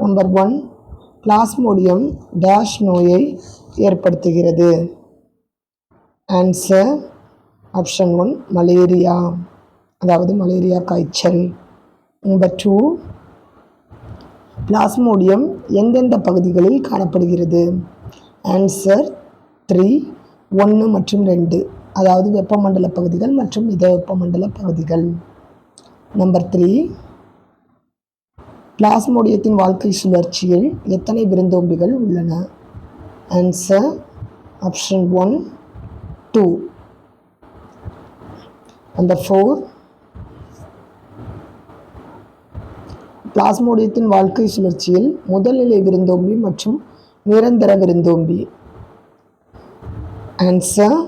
Number 1 plasmodium dash நோயை ஏற்படுத்துகிறது. Answer option 1 malaria, அதாவது மலேரியா காய்ச்சல். நம்பர் 2 பிளாஸ்மோடியம் எந்தெந்த பகுதிகளில் காணப்படுகிறது? ஆன்சர் 3 1 மற்றும் 2, அதாவது வெப்பமண்டல பகுதிகள் மற்றும் மித வெப்பமண்டல பகுதிகள். நம்பர் 3 பிளாஸ்மோடியத்தின் வாழ்க்கை சுழற்சியில் எத்தனை விருந்தோம்பிகள் உள்ளன? Answer option 1 2. நம்பர் 4 பிளாஸ்மோடியத்தின் வாழ்க்கை சுழற்சியில் முதல்நிலை விருந்தோம்பி மற்றும் நிரந்தர விருந்தோம்பி. ஆன்சர்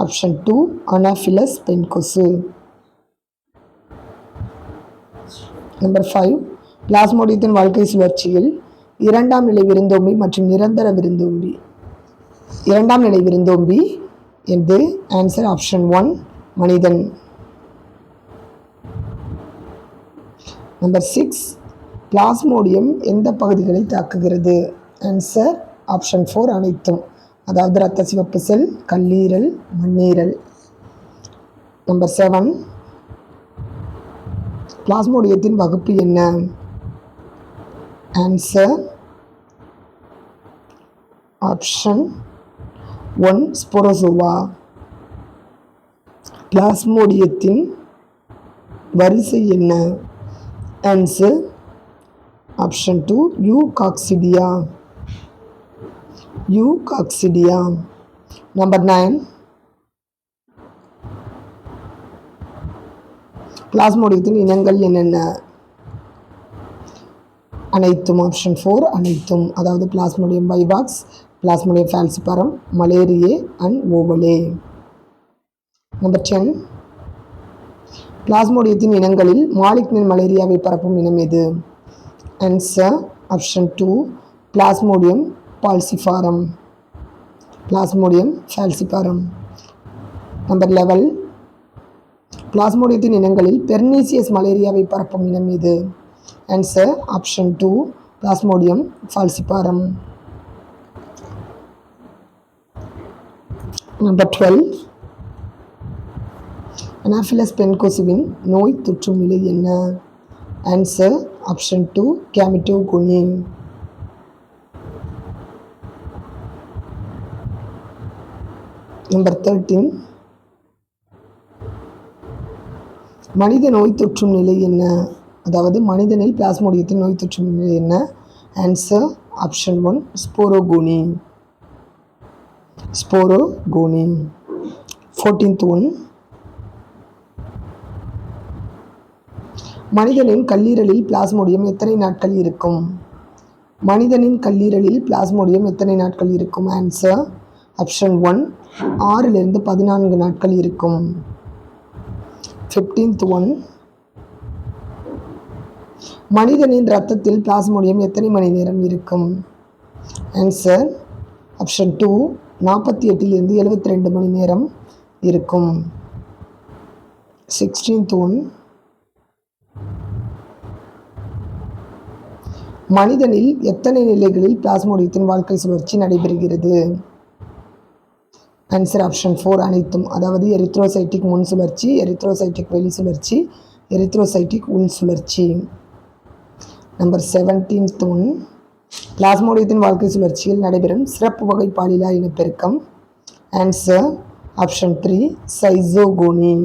ஆப்ஷன் 2 அனாஃபிலஸ் பெண் கொசு. நம்பர் 5 பிளாஸ்மோடியத்தின் வாழ்க்கை சுழற்சியில் இரண்டாம் நிலை விருந்தோம்பி மற்றும் நிரந்தர விருந்தோம்பி. இரண்டாம் நிலை விருந்தோம்பி எது? ஆன்சர் ஆப்ஷன் 1 மனிதன். நம்பர் 6 பிளாஸ்மோடியம் எந்த பகுதிகளை தாக்குகிறது? ஆன்சர் ஆப்ஷன் 4 அனைத்தும், அதாவது இரத்த சிவப்பு செல், கல்லீரல், மண்ணீரல். நம்பர் 7 பிளாஸ்மோடியத்தின் வகுப்பு என்ன? Answer option 1 Sporozoa. பிளாஸ்மோடியத்தின் வரிசை என்ன? Answer option 2 eucoccidia. Eucoccidia. Number 9 பிளாஸ்மோடியத்தின் இனங்கள் என்னென்ன? அனைத்தும், ஆப்ஷன் 4 அனைத்தும், அதாவது plasmodium vivax, plasmodium falciparum, malariae and ovale. Number 10 பிளாஸ்மோடியத்தின் இனங்களில் மாலிக்னின் மலேரியாவை பரப்பும் இனம் எது? Answer option 2 plasmodium falciparum. Plasmodium falciparum. Number 11 பிளாஸ்மோடியத்தின் இனங்களில் பெர்னீசியஸ் மலேரியாவை பரப்பும் இனம் எது? Answer option 2 plasmodium falciparum. Number 12 anopheles பெண் கொசுவின் நோய் தொற்றும் நிலை என்ன? Answer option 2 கேமிட்டோகோனி. நம்பர் 13 மனித நோய் தொற்றும் நிலை என்ன? அதாவது மனிதனில் பிளாஸ்மோடியத்தின் நோய் தொற்றும் நிலை என்ன? Answer option 1 sporogony. Sporogony. 14th one மனிதனின் கல்லீரலில் பிளாஸ்மோடியம் எத்தனை நாட்கள் இருக்கும்? மனிதனின் கல்லீரலில் பிளாஸ்மோடியம் எத்தனை நாட்கள் இருக்கும்? ஆன்சர் ஆப்ஷன் 1 6 to 14 நாட்கள் இருக்கும். 15th one மனிதனின் இரத்தத்தில் பிளாஸ்மோடியம் எத்தனை மணி நேரம் இருக்கும்? ஆன்சர் ஆப்ஷன் 2 48 to 72 மணி நேரம் இருக்கும். 16th one மனிதனில் எத்தனை நிலைகளில் பிளாஸ்மோடியத்தின் வாழ்க்கை சுழற்சி நடைபெறுகிறது? ஆன்சர் ஆப்ஷன் 4 அனைத்தும், அதாவது எரித்ரோசைட்டிக் முன் சுழற்சி, எரித்ரோசைட்டிக் வெளி சுழற்சி, எரித்ரோசைட்டிக் உள் சுழற்சி. நம்பர் 17th ஒன் பிளாஸ்மோடியத்தின் வாழ்க்கை சுழற்சியில் நடைபெறும் சிறப்பு வகை பாலிலா இனப்பெருக்கம். Answer option 3 சைசோகோனி.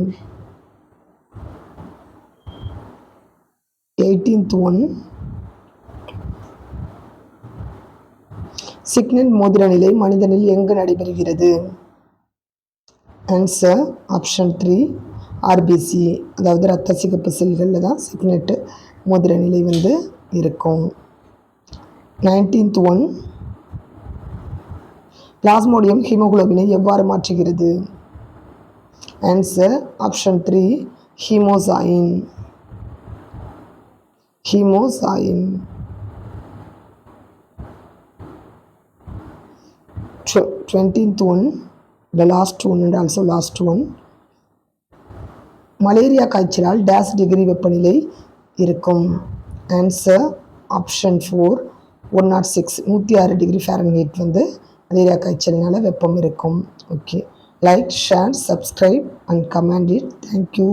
18th one signal மோதிர நிலை மனிதனில் எங்கு நடைபெறுகிறது? ஆன்சர் ஆப்ஷன் 3 ஆர்பிசி, அதாவது இரத்த சிகப்பு செல்களில் தான் சிக்னெட் மோதிர நிலை இருக்கும். 19th ஒன் பிளாஸ்மோடியம் ஹீமோகுளோபினை எவ்வாறு மாற்றுகிறது? Answer option 3 ஹீமோசாயின். ஹீமோசாயின். 20th one, the last one and also last one malaria காய்ச்சலால் டேஸ் டிகிரி வெப்பநிலை இருக்கும்? ஆன்சர் ஆப்ஷன் 4 106 106 டிகிரி ஃபாரன்ஹீட் வந்து மலேரியா காய்ச்சல்னால வெப்பம் இருக்கும். Okay, like, share, subscribe and comment it. Thank you.